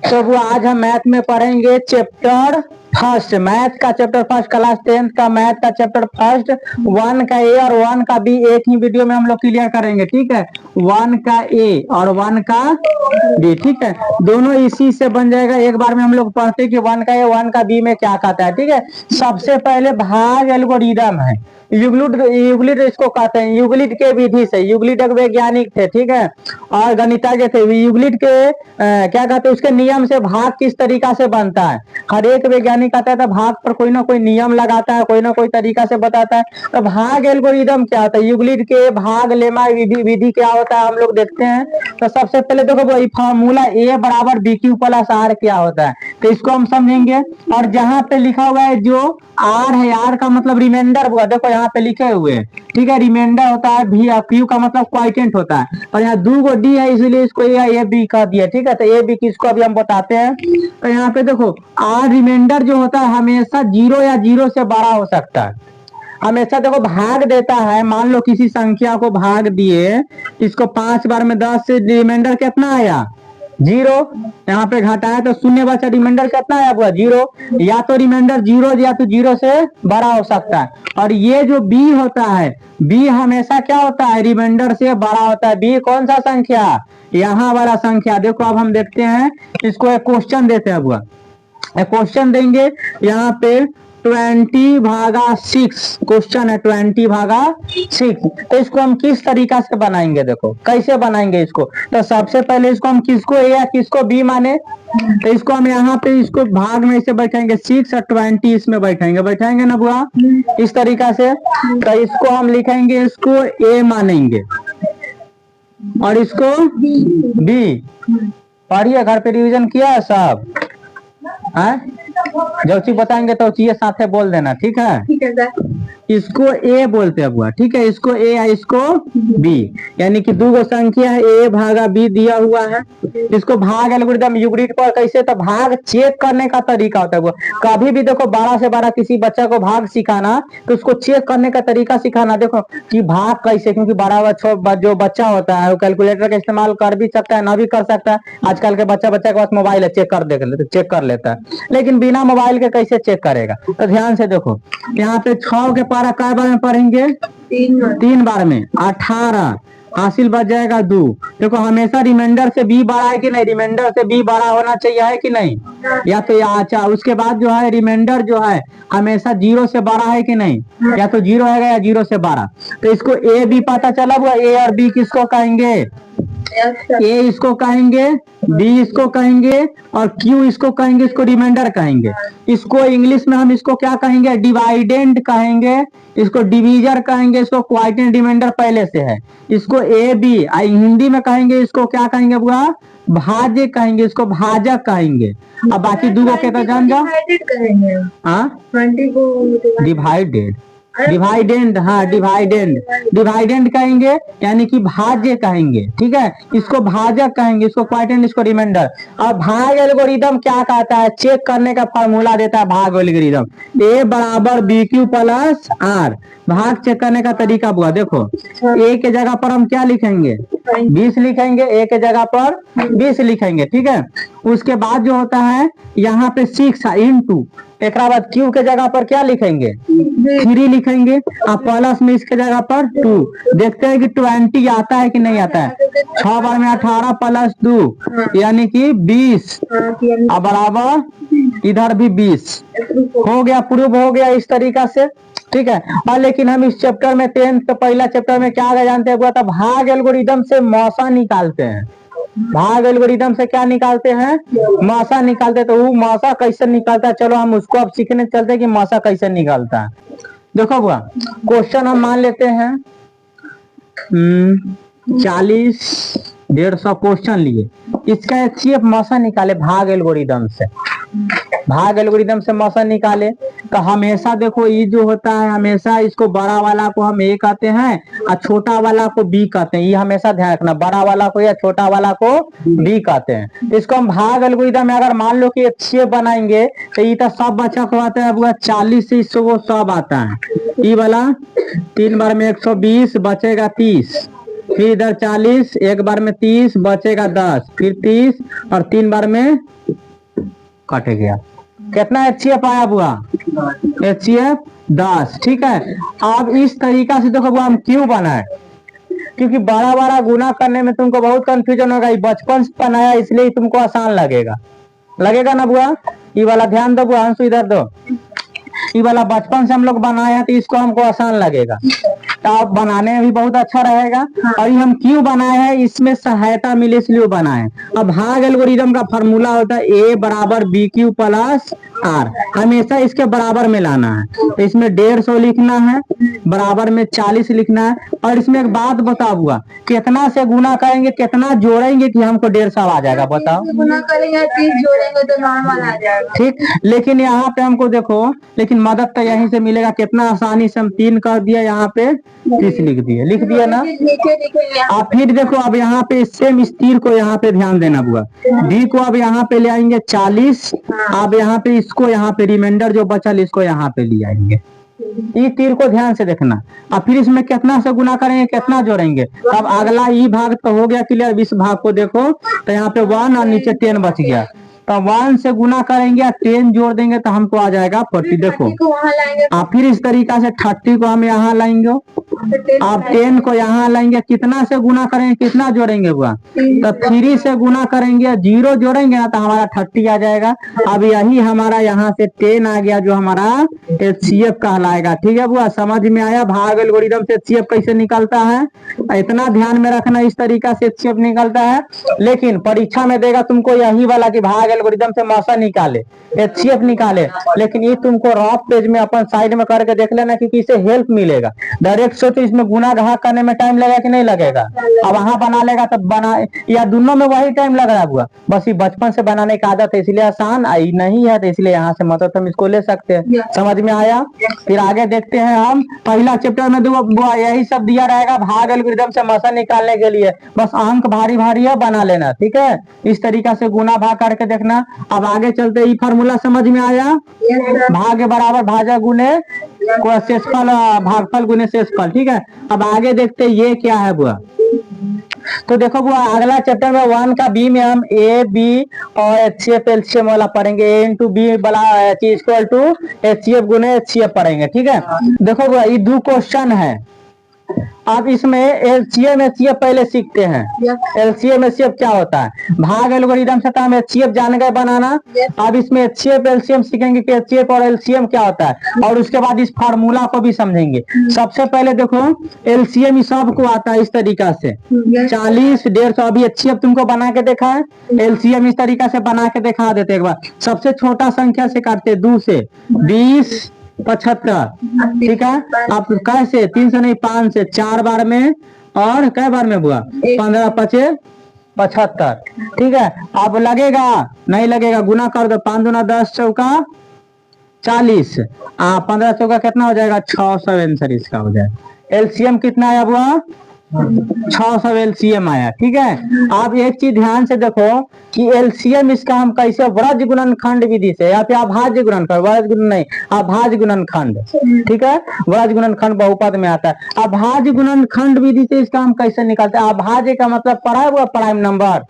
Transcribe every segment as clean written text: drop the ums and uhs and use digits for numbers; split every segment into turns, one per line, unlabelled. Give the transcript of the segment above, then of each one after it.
तो वो आज हम मैथ में पढ़ेंगे चैप्टर फर्स्ट, मैथ का चैप्टर फर्स्ट, क्लास 10th का मैथ का चैप्टर फर्स्ट। 1 का ए और 1 का बी एक ही वीडियो में हम लोग क्लियर करेंगे, ठीक है। 1 का ए और 1 का बी, ठीक है, दोनों इसी से बन जाएगा। एक बार में हम लोग पढ़ते हैं कि 1 का ए 1 का बी में क्या कहता है, ठीक है। सबसे पहले भाग एल्गोरिदम है, यूक्लिड इसको कहते हैं, यूक्लिड के विधि से। यूक्लिड एक वैज्ञानिक थे, ठीक है, और गणितज्ञ थे। यूक्लिड के क्या कहते हैं, उसके नियम से भाग किस तरीका से बनता है। हर एक वैज्ञानिक आता है तो भाग पर कोई ना कोई नियम लगाता है, कोई ना कोई तरीका से बताता है। तो भाग एल्गोरिदम क्या होता है, यूक्लिड के भाग लेमा विधि क्या होता है हम लोग देखते हैं। तो सबसे पहले देखो फॉर्मूला ए बराबर बी क्यू प्लस आर क्या होता है, तो इसको हम समझेंगे। और जहां पे लिखा हुआ है जो आर है, आर का मतलब रिमाइंडर हुआ, देखो यहाँ पे लिखे हुए हैं, ठीक है। रिमाइंडर होता है भी, क्यू का मतलब क्वाइटेंट होता है, और यहाँ 2 गो डी है इसलिए इसको ए बी कह दिया, ठीक है। तो ए बी किसको अभी हम बताते हैं। तो यहाँ पे देखो आर रिमाइंडर जो होता है हमेशा 0 या 0 से बड़ा हो सकता है। हमेशा देखो भाग देता है, मान लो किसी संख्या को भाग दिए, इसको 5 बार में 10 से रिमाइंडर कितना आया 0, यहाँ पे घटाया तो शून्य बचा, रिमाइंडर कितना आया हुआ 0। या तो रिमाइंडर 0 या तो 0 से बड़ा हो सकता है। और ये जो बी होता है, बी हमेशा क्या होता है, रिमाइंडर से बड़ा होता है। बी कौन सा संख्या, यहाँ वाला संख्या। देखो अब हम देखते हैं, इसको एक क्वेश्चन देते हैं। अब क्वेश्चन देंगे यहाँ पे 20/6 क्वेश्चन है, 20/6। तो इसको हम किस तरीका से बनाएंगे, देखो कैसे बनाएंगे इसको। तो सबसे पहले इसको हम किसको ए या किसको बी माने, तो इसको हम यहाँ पे इसको भाग में इसे बैठाएंगे 6 और 20 इसमें बैठाएंगे ना बुआ, इस तरीका से। तो इसको हम लिखेंगे, इसको ए मानेंगे और इसको बी। पढ़िए, घर पे रिवीजन किया है सब, है? जो चीज बताएंगे तो चीज साथे बोल देना, ठीक है। ठीक है सर। इसको ए बोलते हैं बुआ, ठीक है, इसको ए या इसको बी, यानी कि 2 गो संख्या है, ए भागा बी दिया हुआ है। इसको भाग एल्गोरिदम यूक्लिड पर कैसे, तो भाग चेक करने का तरीका होता है बुआ। कभी भी देखो 12 से 12 किसी बच्चा को भाग सिखाना, तो उसको चेक करने का तरीका सिखाना, देखो कि भाग कैसे, क्योंकि 12 जो बच्चा होता है वो कैलकुलेटर का इस्तेमाल कर भी सकता है, ना भी कर सकता है। आजकल के बच्चा के पास मोबाइल है, चेक कर लेता है, लेकिन बिना मोबाइल के कैसे चेक करेगा। तो ध्यान से देखो, यहाँ पे 6 के पारा काय बार में पढ़ेंगे, 3 बार में 18, हासिल बच जाएगा 2। देखो हमेशा रिमाइंडर से बी बड़ा है कि नहीं, रिमाइंडर से बी बड़ा होना चाहिए, है कि नहीं, या तो अच्छा। उसके बाद जो है रिमाइंडर जो है हमेशा 0 से बड़ा है कि नहीं, या तो 0 है या 0 से बड़ा। तो इसको ए बी पता चला हुआ, ए और बी किसको कहेंगे, ए इसको कहेंगे, बी इसको कहेंगे, और क्यू इसको कहेंगे, इसको रिमाइंडर कहेंगे। इसको इंग्लिश में हम इसको क्या कहेंगे, डिवाइडेंड कहेंगे, इसको डिवीजर कहेंगे, इसको क्वाइटेंट रिमाइंडर पहले से है। इसको ए बी हिंदी में कहेंगे, इसको क्या कहेंगे बुआ, भाज्य कहेंगे, इसको भाजक कहेंगे। अब बाकी 2 को क्या जान जाओ, डिवाइडेड, डिवाइडेंड, हाँ डिवाइडेंड कहेंगे, यानी कि भाज्य कहेंगे, ठीक है। इसको भाजक कहेंगे, इसको क्वाइटेंट, इसको रिमाइंडर। अब भाग एल्गोरिदम क्या कहता है, चेक करने का फॉर्मूला देता है भाग एल्गोरिदम, ए बराबर बी क्यू प्लस आर। भाग चेक करने का तरीका बुआ, देखो ए के जगह पर हम क्या लिखेंगे 20 लिखेंगे, ए के जगह पर 20 लिखेंगे, ठीक है। उसके बाद जो होता है यहाँ पे 6 इंटू, एक बाद क्यू के जगह पर क्या लिखेंगे 3 लिखेंगे, और प्लस में इसके जगह पर 2। देखते हैं कि 20 आता है कि नहीं आता है। 6 बार में 18 प्लस 2 यानी कि 20, और बराबर इधर भी 20 हो गया, प्रूव हो गया इस तरीका से, ठीक है। और लेकिन हम इस चैप्टर में 10th का पहला चैप्टर में क्या जानते हैं, तो भाग एल्गोरिदम से मौसा निकालते हैं। भाग एल्गोरिदम से क्या निकालते हैं, मौसा निकालते हैं। तो वो मौसा कैसे निकालता है, चलो हम उसको अब सीखने चलते हैं कि मौसा कैसे निकालता है। देखो बुआ, क्वेश्चन हम मान लेते हैं 40-150 क्वेश्चन लिए, इसका एक मौसा निकाले भाग एल्गोरिदम से। भाग एल्गोरिदम से मौसा निकाले तो हमेशा देखो ये जो होता है, हमेशा इसको बड़ा वाला को हम ए कहते हैं और छोटा वाला को बी कहते हैं। ये हमेशा ध्यान रखना, बड़ा वाला को या छोटा वाला को बी कहते हैं। तो इसको हम भाग एल्गोरिदम में अगर मान लो कि 6 बनाएंगे तो ये तो सब बच्चा को आता है 40 से इसको वो सब आता है। ये वाला 3 बार में 120 बचेगा 30, फिर इधर 40, एक बार में 30, बचेगा 10, फिर 30 और 3 बार में कट गया। कितना HCF आया बुआ? HCF 10। ठीक है, अब इस तरीका से देखो बुआ हम क्यों बनाए, क्योंकि बड़ा बड़ा गुना करने में तुमको बहुत कंफ्यूजन होगा। ये बचपन से बनाया इसलिए तुमको आसान लगेगा, लगेगा ना बुआ? ये वाला ध्यान दो बुआ, अंशु इधर दो। ये वाला बचपन से हम लोग बनाए हैं तो इसको हमको आसान लगेगा, तो आप बनाने में भी बहुत अच्छा रहेगा। और ये हम क्यों बनाए हैं, इसमें सहायता मिले इसलिए बनाए। अब भाग एल्गोरिदम का फॉर्मूला होता है A बराबर BQ प्लस R, हमेशा इसके बराबर में लाना है। तो इसमें 150 लिखना है, बराबर में 40 लिखना है। और इसमें एक बात बताओ हुआ, कितना से गुना करेंगे, कितना जोड़ेंगे कि हमको 150 आ जाएगा? बताओ।
गुना करेंगे 30 जोड़ेंगे तो नॉर्मल आ जाएगा।
ठीक, लेकिन यहाँ पे हमको देखो, लेकिन मदद तो यहीं से मिलेगा। कितना आसानी से हम 3 कर दिया, यहाँ पे 30 लिख दिया ना। अब फिर देखो, अब यहाँ पे सेम इस तीर को यहाँ पे ध्यान देना बुआ। D को अब यहाँ पे ले आएंगे 40, अब यहाँ पे इसको यहाँ पे रिमाइंडर जो बचल इसको यहाँ पे ले आएंगे। ई तीर को ध्यान से देखना। अब फिर इसमें कितना से गुना करेंगे, कितना जोड़ेंगे। अब अगला ई भाग तो हो गया क्लियर। इस भाग को देखो तो यहाँ पे 1 और नीचे 10 बच गया, तो 1 से गुना करेंगे, 10 जोड़ देंगे तो हमको आ जाएगा 40। देखो आप फिर इस तरीका से 30 को हम यहाँ लाएंगे, आप 10 को यहाँ लाएंगे, कितना से गुना करेंगे, कितना जोड़ेंगे हुआ? तो 3 से गुना करेंगे, 0 जोड़ेंगे ना तो हमारा 30 आ जाएगा। अब यही हमारा यहाँ से 10 आ गया जो हमारा HCF कहलाएगा। ठीक है बुआ, समझ में आया भाग एल्गोरिदम से HCF कैसे निकलता है? इतना ध्यान में रखना, इस तरीका से HCF निकलता है। लेकिन परीक्षा में देगा तुमको यही वाला कि भाग एल्गोरिदम से मौसा निकाले, HCF निकाले। लेकिन ये तुमको रफ पेज में अपन साइड में करके देख लेना, क्योंकि इससे हेल्प मिलेगा। डायरेक्ट सोचो इसमें गुना भाग करने में टाइम लगेगा कि नहीं लगेगा? अब वहां बना लेगा तब बना, या दोनों में वही टाइम लग रहा हुआ। बस ये बचपन से बनाने की आदत है इसलिए आसान आई नहीं है, तो इसलिए यहाँ से मतलब हम इसको ले सकते हैं। समझ में आया? फिर आगे देखते हैं हम। पहला चैप्टर में देखो यही सब दिया रहेगा भाग एल्गोरिदम से मौसा निकालने के लिए। बस अंक भारी भारी है, बना लेना। ठीक है, इस तरीका से गुना भाग करके देखना। अब आगे चलते ही फॉर्मूला समझ में आया? भाग बराबर भाजक गुने शेषफल, भागफल गुने शेषफल। ठीक है, अब आगे देखते ये क्या है बुआ। तो देखो बुआ, अगला चैप्टर में 1 का B में हम A B और HCF LCM वाला पढ़ेंगे। A इंटू B वाला इक्वल टू HCF गुने HCF पढ़ेंगे। ठीक है, देखो बुआ ये 2 क्वेश्चन है। अब इसमें LCM HCF पहले सीखते हैं। LCM HCF क्या होता है? भाग एल्गोरिदम से हम HCF जान गए बनाना। अब इसमें HCF LCM सीखेंगे कि HCF और LCM क्या होता है, और उसके बाद इस फार्मूला को भी समझेंगे। सबसे पहले देखो LCM सबको आता है इस तरीका से 40, 150। अभी HCF तुमको बना के देखा है, LCM इस तरीका से बना के दिखा देते एक बार। सबसे छोटा संख्या से काटते 2 से 20, 75। ठीक है, आप कैसे 3 से नहीं 5 से 4 बार में, और कै बार में बुआ? 15 5 75। ठीक है, अब लगेगा नहीं लगेगा, गुना कर दो। 5 दूना 10, चौका 40, 15 चौका कितना हो जाएगा? 600 आंसर इसका हो जाएगा। LCM कितना आया बुआ? 600 LCM आया। ठीक है, आप एक चीज ध्यान से देखो कि LCM इसका हम कैसे व्रज गुणनखंड विधि से, या फिर अभाज्य गुणनखंड, व्रज गुणन नहीं, अभाज्य गुणनखंड। ठीक है, व्रज गुणनखंड बहुपद में आता है। अभाज्य गुणनखंड विधि से इसका हम कैसे निकालते हैं? अभाज्य का मतलब पढ़ा हुआ प्राइम नंबर।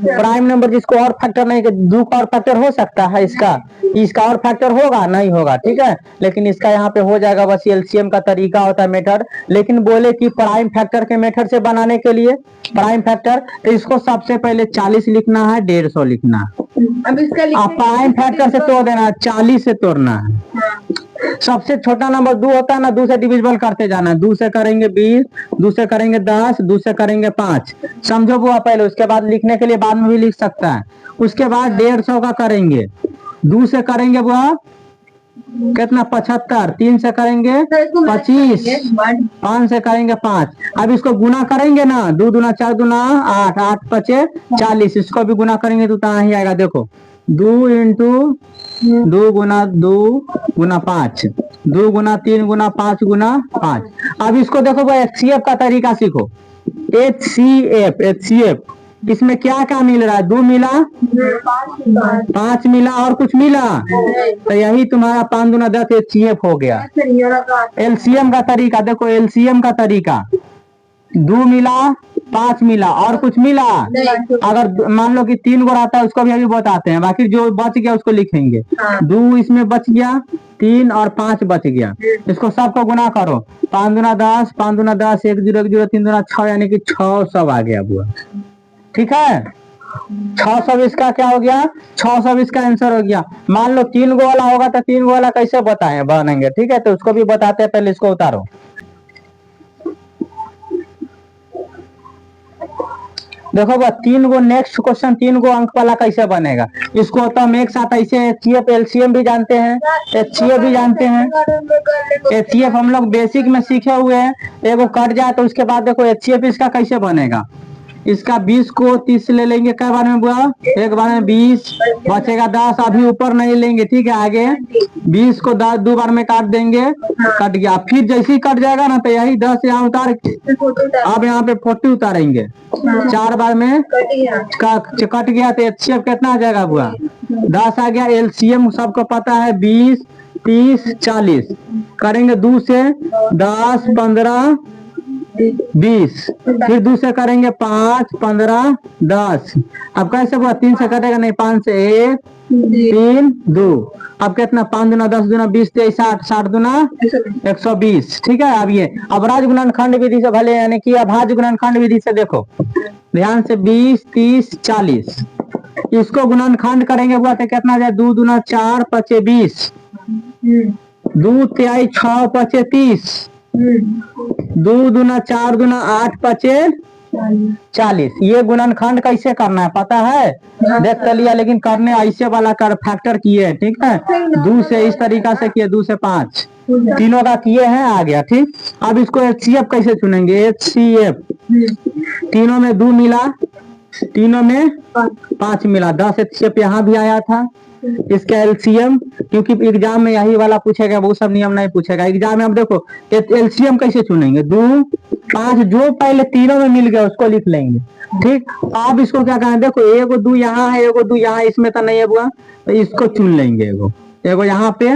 प्राइम नंबर जिसको और फैक्टर नहीं, 2 का और फैक्टर हो सकता है, इसका और फैक्टर होगा नहीं होगा। ठीक है, लेकिन इसका यहाँ पे हो जाएगा। बस LCM का तरीका होता है, मेथड। लेकिन बोले कि प्राइम फैक्टर के मेथड से बनाने के लिए प्राइम फैक्टर, तो इसको सबसे पहले 40 लिखना है, 150 लिखना है।
अब इसका
प्राइम फैक्टर से तोड़ देना है, 40 से तोड़ना है। सबसे छोटा नंबर 2 होता है ना, 2 से डिविजिबल करते जाना है। 2 से करेंगे 20, 2 से करेंगे 10, 2 से करेंगे 5। समझो बुआ पहले, उसके बाद लिखने के लिए बाद में भी लिख सकता है। उसके बाद 150 का करेंगे, 2 से करेंगे बुआ कितना? 75। 3 से करेंगे 25, 5 से करेंगे 5। अब इसको गुना करेंगे ना, 2 दूना 4 दूना 8, 8 5 40। इसको भी गुना करेंगे तो कहाँ ही आएगा? देखो 2 इंटू 2 गुना 2 गुना 5, 2 गुना 3 गुना 5 गुना 5। अब इसको देखो भाई, HCF का तरीका सीखो। HCF इसमें क्या क्या मिल रहा है? 2 मिला, 5 मिला, और कुछ मिला? तो यही तुम्हारा 5 दूना 10 HCF हो गया। LCM का तरीका देखो, LCM का तरीका 2 मिला, 5 मिला, और कुछ मिला? अगर मान लो कि 3 गो रहता है उसको भी अभी बताते हैं, बाकी जो बच गया उसको लिखेंगे। 2 इसमें बच गया, 3 और 5 बच गया, इसको सबको गुना करो। 5 दूना 10, 5 दूना 10, 1 0 1 0, 3 दूना 6, यानी कि 600 आ गया बुआ। ठीक है, 600 इसका क्या हो गया? 600 इसका आंसर हो गया। मान लो 3 गो वाला होगा तो 3 गो वाला कैसे बताएं बनेंगे? ठीक है, तो उसको भी बताते हैं, पहले इसको उतारो। देखो बा 3 गो, नेक्स्ट क्वेश्चन 3 गो अंक वाला कैसे बनेगा? इसको तो हम एक साथ ऐसे एचसीएफ एलसीएम भी जानते हैं, एचसीएफ भी जानते हैं। एचसीएफ हम लोग बेसिक में सीखे हुए हैं। एगो कट जाए तो उसके बाद देखो एचसीएफ इसका कैसे बनेगा। इसका 20 को 30 से ले लेंगे, कई बार में बुआ? एक बार में 20, बचेगा 10, अभी ऊपर नहीं लेंगे। ठीक है, आगे 20 को 10 दो बार में काट देंगे, कट गया। फिर जैसे ही कट जाएगा ना तो यही 10 यहाँ उतार, अब यहाँ पे 40 उतारेंगे, 4 बार में कट गया। तो एचसीएफ कितना आ जाएगा बुआ? 10 आ गया। एलसीएम सबको पता है 20, 30, 40, करेंगे 2 से 10, 15, 20, फिर 2 से करेंगे 5, 15, 10। अब कैसे हुआ? 3 से कटेगा नहीं, 5 से 1, 3, 2। अब कितना? 5 दूना 10 दूना 20, 23, 60, 60 दूना 120। ठीक है, अब ये अवराज गुणनखंड विधि से भले, यानी कि अभाज्य गुणनखंड विधि से देखो ध्यान से, 20, 30, 40, इसको गुणनखंड करेंगे बुआ तो कितना जाए? 2 दूना 4, 5 20, 2 तिहाई 6, 5 30, 2 दूना 4 दूना 8, 5 40। ये गुणनखंड कैसे करना है पता है? देख तो लिया, लेकिन करने ऐसे वाला कर फैक्टर किए। ठीक है, 2 से इस तरीका से किए, 2 से 5, तीनों का किए हैं, आ गया। ठीक, अब इसको एचसीएफ कैसे चुनेंगे? एचसीएफ तीनों में 2 मिला, तीनों में 5 मिला, 10 एचसीएफ यहाँ भी आया था। इसका एलसीएम, क्योंकि एग्जाम में यही वाला पूछेगा, वो सब नियम नहीं पूछेगा एग्जाम में। अब देखो एलसीएम कैसे चुनेंगे? 2, 5, जो पहले तीनों में मिल गया उसको लिख लेंगे। ठीक, आप इसको क्या कहें? देखो एगो 2 यहाँ है, एगो 2 यहाँ, इसमें तो नहीं है बुआ, तो इसको चुन लेंगे। एगो यहाँ पे,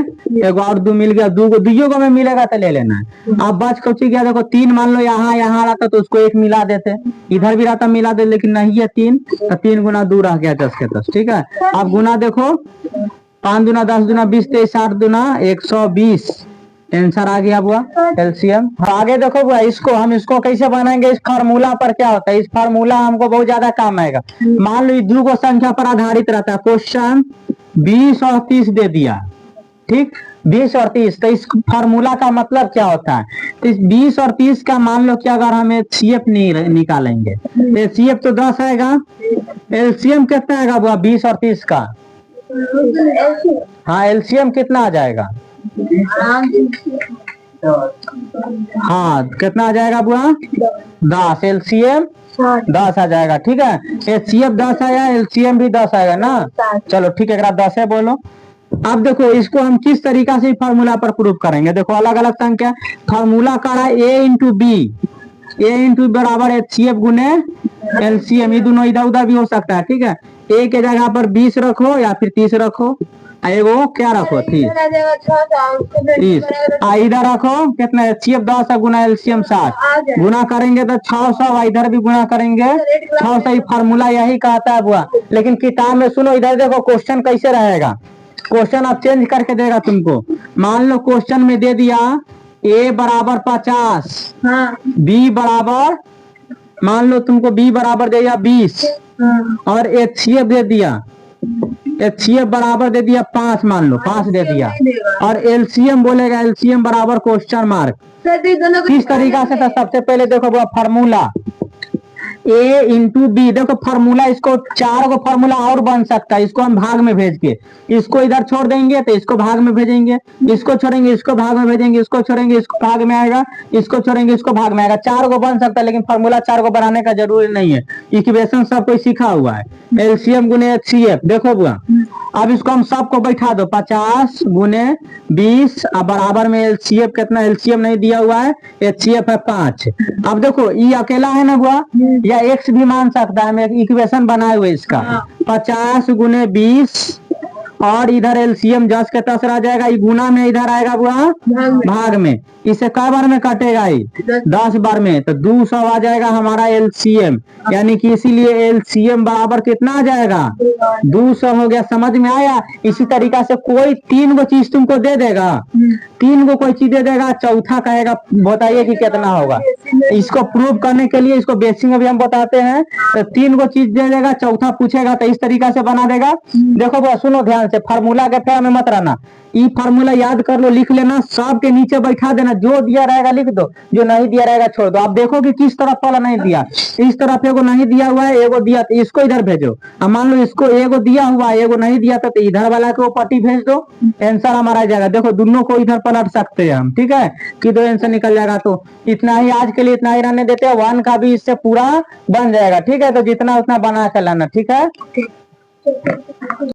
एगो और 2 मिल गया, 2 को दुइयों को में मिलेगा तो ले लेना है। अब बच कुछ गया, देखो 3 मान लो यहाँ यहाँ रहता तो उसको 1 मिला देते, इधर भी रहता मिला दे, लेकिन नहीं है 3, तो 3 गुना 2 रह गया 10 के 10। ठीक है, अब गुना देखो, 5 दूना 10 दूना 20, 23, 60 दूना 120, आंसर आ गया बुआ एलसीएम। आगे देखो बुआ, इसको कैसे बनाएंगे? इस फार्मूला पर क्या होता है? इस फार्मूला हमको बहुत ज्यादा काम आएगा। मान लो 2 को संख्या पर आधारित रहता है क्वेश्चन, 20 और 30 दे दिया। ठीक, 20 और 30, तो इस फार्मूला का मतलब क्या होता है? तो इस 20 और 30 का मान लो कि अगर हम एचसीएफ निकालेंगे, एचसीएफ तो 10 आएगा, एलसीएम कितना आएगा बुआ 20 और 30 का? हाँ, एलसीएम कितना आ जाएगा? हाँ, कितना आ जाएगा बुआ? 10। एलसीएम 10 आ जाएगा। ठीक है, एचसीएफ 10 आया, एलसीएम भी 10 आएगा ना। चलो ठीक है, 10 है बोलो। अब देखो इसको हम किस तरीका से फार्मूला पर प्रूव करेंगे? देखो अलग अलग संख्या, फार्मूला करा ए इंटू बी, ए इंटू बराबर एचसीएफ गुने एलसीएम, ये दोनों इधर उधर भी हो सकता है। ठीक है, ए के जगह पर 20 रखो या फिर 30 रखो, एगो क्या रखो 30, इधर रखो कितना? एचसीएफ 10 गुना एलसीएम 60, गुना करेंगे तो 600, इधर भी गुना करेंगे 600। फार्मूला यही कहता है बुआ, लेकिन किताब में सुनो, इधर देखो क्वेश्चन कैसे रहेगा। क्वेश्चन अब चेंज करके देगा तुमको। मान लो क्वेश्चन में दे दिया a बराबर 50, b बराबर, मान लो तुमको b बराबर दे दिया 20, और एचसीएफ दे दिया, एचसीएफ बराबर दे दिया 5, मान लो 5 दे दिया, और एलसीएम बोलेगा एलसीएम बराबर क्वेश्चन मार्क। किस तरीका से? तो सबसे पहले देखो वो फार्मूला ए इंटू बी, देखो फार्मूला, इसको 4 को फार्मूला और बन सकता है। इसको हम भाग में भेज के, इसको इधर छोड़ देंगे तो इसको भाग में भेजेंगे, इसको छोड़ेंगे इसको भाग में भेजेंगे, इसको छोड़ेंगे इसको भाग में आएगा, इसको छोड़ेंगे इसको भाग में आएगा। 4 को बन सकता है, लेकिन फार्मूला 4 को बनाने का जरूरी नहीं है। इक्वेशन सब कोई सीखा हुआ है। एलसीएम गुने एचसीएफ, देखो बुआ, अब इसको हम सबको बैठा दो, 50 गुने 20, अब बराबर में एलसीएफ कितना? एलसीएम नहीं दिया हुआ है, एचसीएफ है 5। अब देखो ये अकेला है ना बुआ, या एक्स भी मान सकता है, मैं इक्वेशन बनाए हुए इसका। 50 गुने 20 और इधर एलसीएम 10 के 10 रह जाएगा, ये गुना में इधर आएगा बुआ भाग में, इसे कै बार में कटेगा ये 10 बार में, तो 200 आ जाएगा हमारा एलसीएम, यानी कि इसीलिए एलसीएम बराबर कितना आ जाएगा 200 हो गया। समझ में आया? इसी तरीका से कोई 3 गो चीज तुमको दे देगा, 3 गो कोई चीज दे देगा, चौथा कहेगा बताइए कि कितना होगा। इसको प्रूव करने के लिए इसको बेसिक अभी हम बताते हैं, तो 3 गो चीज दे देगा, चौथा पूछेगा तो इस तरीका से बना देगा। देखो बुआ सुनो ध्यान से, फार्मूला के फेरा में मत रहना, ये फार्मूला याद कर लो, लिख लेना, सबके नीचे बैठा देना, जो दिया रहेगा लिख दो, जो नहीं दिया रहेगा छोड़ दो। आप देखो कि किस तरफ वाला नहीं दिया, इस तरफ एगो नहीं दिया हुआ है, एगो दिया, तो इसको इधर भेजो। अब मान लो इसको एगो दिया हुआ है, एगो नहीं दिया था, तो इधर वाला को पट्टी भेज दो, आंसर हमारा आ जाएगा। देखो दोनों को इधर पलट सकते हैं हम, ठीक है कि 2 आंसर निकल जाएगा। तो इतना ही आज के लिए, इतना ही रहने देते हैं, 1 का भी इससे पूरा बन जाएगा, ठीक है। तो जितना उतना बना के लाना, ठीक है।